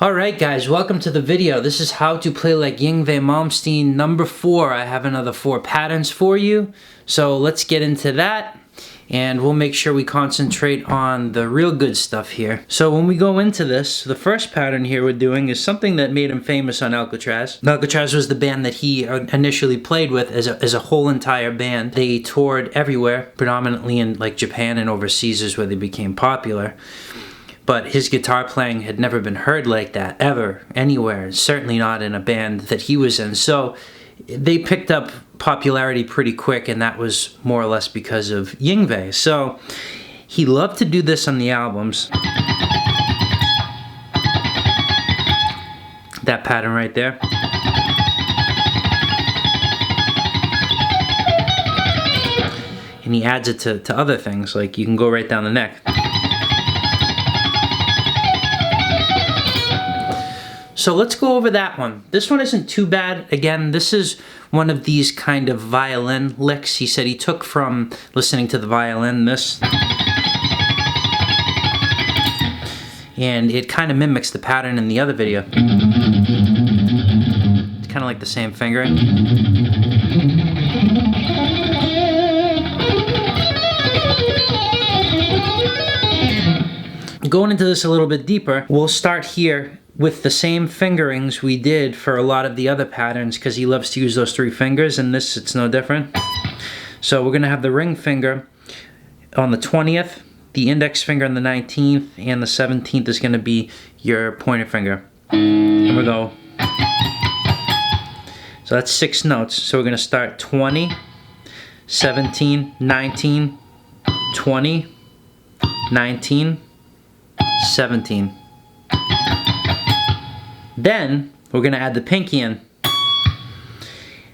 Alright guys, welcome to the video. This is how to play like Yngwie Malmsteen number 4. I have another 4 patterns for you. So let's get into that and we'll make sure we concentrate on the real good stuff here. So when we go into this, the first pattern here we're doing is something that made him famous on Alcatraz. Alcatraz was the band that he initially played with as a whole entire band. They toured everywhere, predominantly in like Japan and overseas is where they became popular. But his guitar playing had never been heard like that, ever, anywhere, certainly not in a band that he was in. So they picked up popularity pretty quick, and that was more or less because of Yngwie. So he loved to do this on the albums. That pattern right there. And he adds it to other things, like you can go right down the neck. So let's go over that one. This one isn't too bad. Again, this is one of these kind of violin licks. He said he took from listening to the violin, this. And it kind of mimics the pattern in the other video. It's kind of like the same fingering. Going into this a little bit deeper, we'll start here with the same fingerings we did for a lot of the other patterns because he loves to use those 3 fingers, and this it's no different. So we're going to have the ring finger on the 20th, the index finger on the 19th, and the 17th is going to be your pointer finger. Here we go. So that's 6 notes. So we're going to start 20, 17, 19, 20, 19, 17. Then we're going to add the pinky in.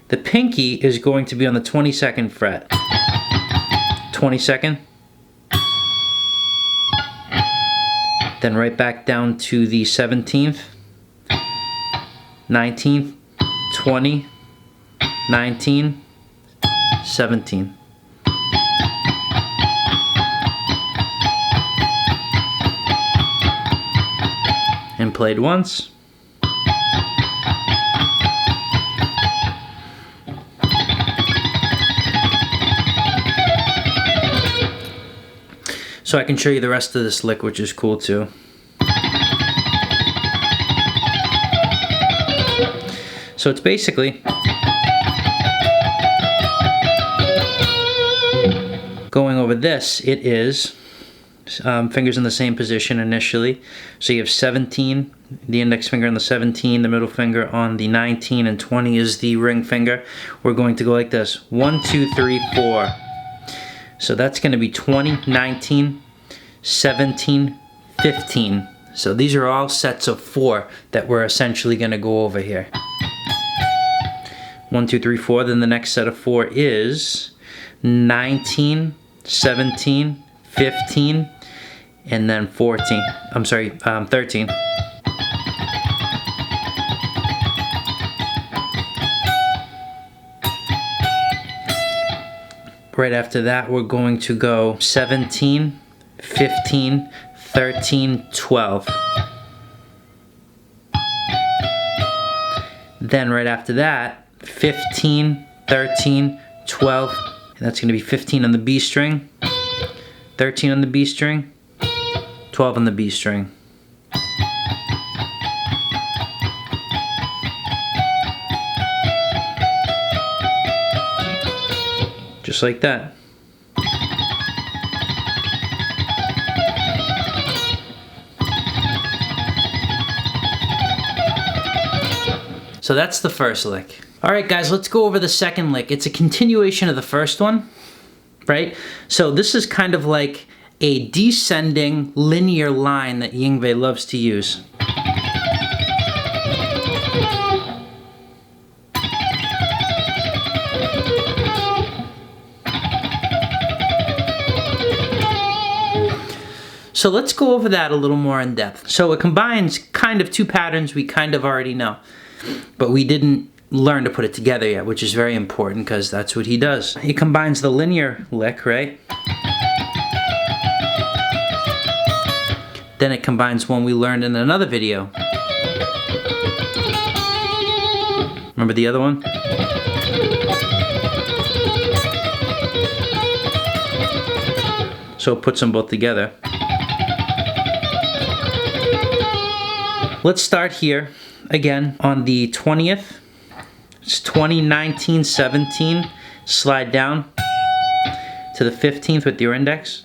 The pinky is going to be on the 22nd fret. 22nd. Then right back down to the 17th, 19th, 20, 19, 17. And played once. So I can show you the rest of this lick, which is cool too. So it's basically going over this. It is fingers in the same position initially. So you have 17, the index finger on the 17, the middle finger on the 19, and 20 is the ring finger. We're going to go like this. 1, 2, 3, 4. So that's going to be 20, 19, 17, 15. So these are all sets of 4 that we're essentially going to go over here. 1, 2, 3, 4. Then the next set of 4 is 19, 17, 15, and then 14. I'm sorry, 13. Right after that, we're going to go 17, 15, 13, 12. Then right after that, 15, 13, 12, and that's going to be 15 on the B string, 13 on the B string, 12 on the B string. Just like that. So that's the first lick. Alright guys, let's go over the second lick. It's a continuation of the first one, right? So this is kind of like a descending linear line that Yngwie loves to use. So let's go over that a little more in depth. So it combines kind of 2 patterns we kind of already know, but we didn't learn to put it together yet, which is very important because that's what he does. He combines the linear lick, right? Then it combines one we learned in another video. Remember the other one? So it puts them both together. Let's start here again on the 20th. It's 2019-17. Slide down to the 15th with your index.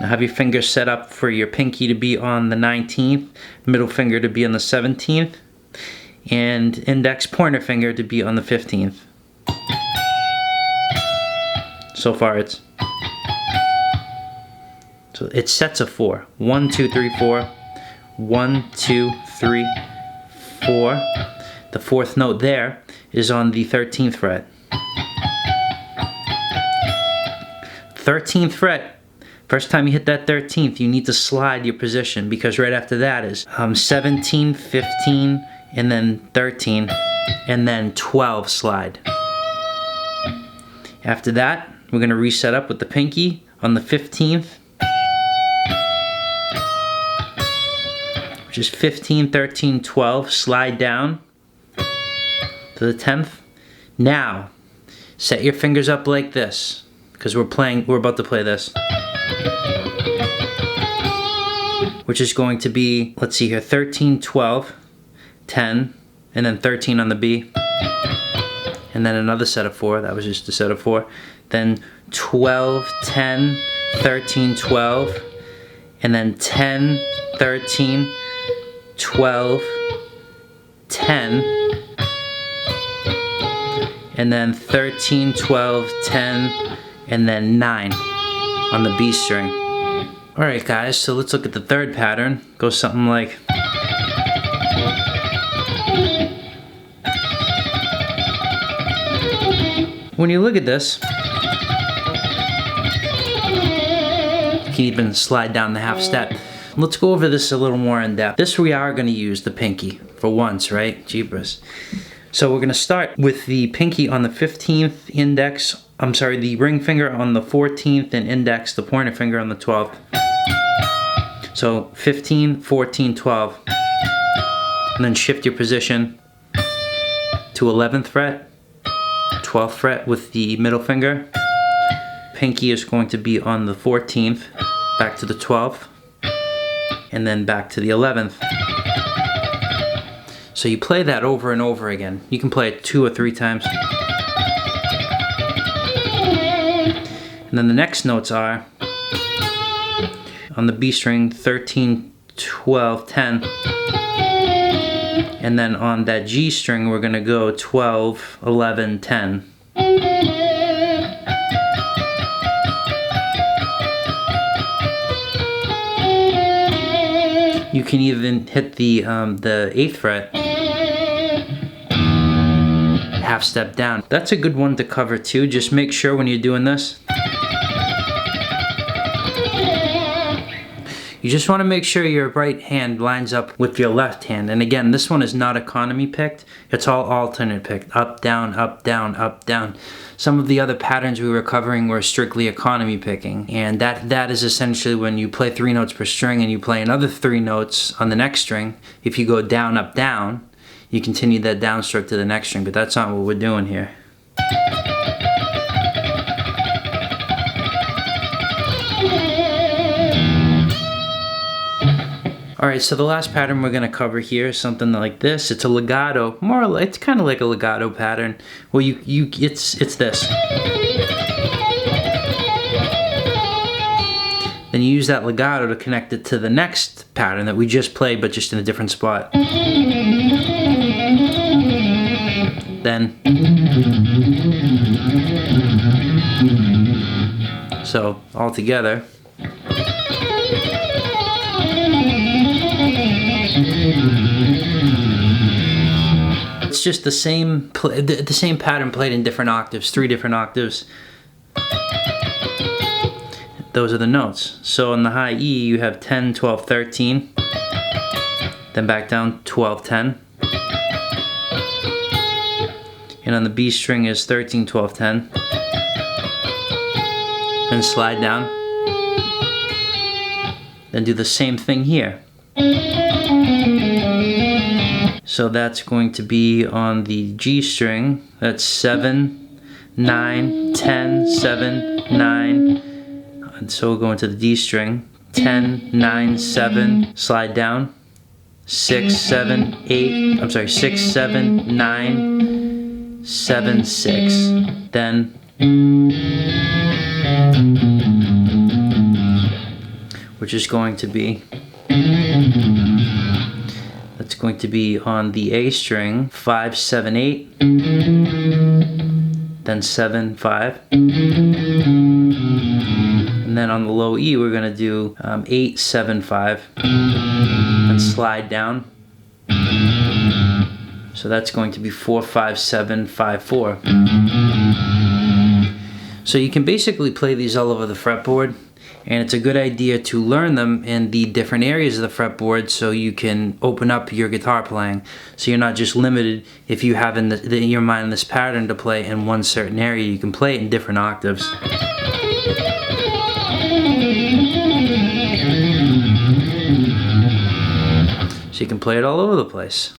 Now have your fingers set up for your pinky to be on the 19th, middle finger to be on the 17th, and index pointer finger to be on the 15th. So far it's sets of 4. 1, 2, 3, 4. 1, 2, 3, 4. The fourth note there is on the 13th fret. 13th fret. First time you hit that 13th, you need to slide your position, because right after that is 17, 15, and then 13, and then 12 slide. After that, we're going to reset up with the pinky on the 15th, which is 15, 13, 12, slide down to the 10th. Now, set your fingers up like this, because we're about to play this. Which is going to be, let's see here, 13, 12, 10, and then 13 on the B. And then another set of 4, that was just a set of 4. Then 12, 10, 13, 12, and then 10, 13, 12, 10, and then 13, 12, 10, and then 9 on the B string. Alright guys, so let's look at the third pattern. Goes something like... When you look at this, you can even slide down the half step. Let's go over this a little more in depth. This we are going to use the pinky for once, right? Jeepers. So we're going to start with the pinky on the 15th, index, the ring finger on the 14th, and index, the pointer finger on the 12th. So 15, 14, 12. And then shift your position to 11th fret, 12th fret with the middle finger. Pinky is going to be on the 14th, back to the 12th, and then back to the 11th. So you play that over and over again. You can play it 2 or 3 times. And then the next notes are, on the B string, 13, 12, 10. And then on that G string, we're gonna go 12, 11, 10. You can even hit the 8th fret, half step down. That's a good one to cover too. Just make sure when you're doing this, you just want to make sure your right hand lines up with your left hand. And again, this one is not economy picked. It's all alternate picked. Up, down, up, down, up, down. Some of the other patterns we were covering were strictly economy picking. And that is essentially when you play 3 notes per string and you play another 3 notes on the next string. If you go down, up, down, you continue that down stroke to the next string. But that's not what we're doing here. Alright, so the last pattern we're going to cover here is something like this. It's a legato, more or less, it's kind of like a legato pattern. Well, it's this. Then you use that legato to connect it to the next pattern that we just played, but just in a different spot. Then, so all together. It's just the same pattern played in different octaves, 3 different octaves. Those are the notes. So on the high E you have 10, 12, 13. Then back down 12, 10. And on the B string is 13, 12, 10. Then slide down. Then do the same thing here. So that's going to be on the G string. That's 7, 9, 10, 7, 9. And so we'll go into the D string. 10, 9, 7, slide down. 6, 7, 8, I'm sorry, 6, 7, 9, 7, 6. Then which is going to be, that's going to be on the A string, 5, 7, 8, then 7, 5. And then on the low E, we're going to do 8, 7, 5, and slide down. So that's going to be 4, 5, 7, 5, 4. So you can basically play these all over the fretboard, and it's a good idea to learn them in the different areas of the fretboard so you can open up your guitar playing. So you're not just limited if you have in your mind this pattern to play in one certain area. You can play it in different octaves. So you can play it all over the place.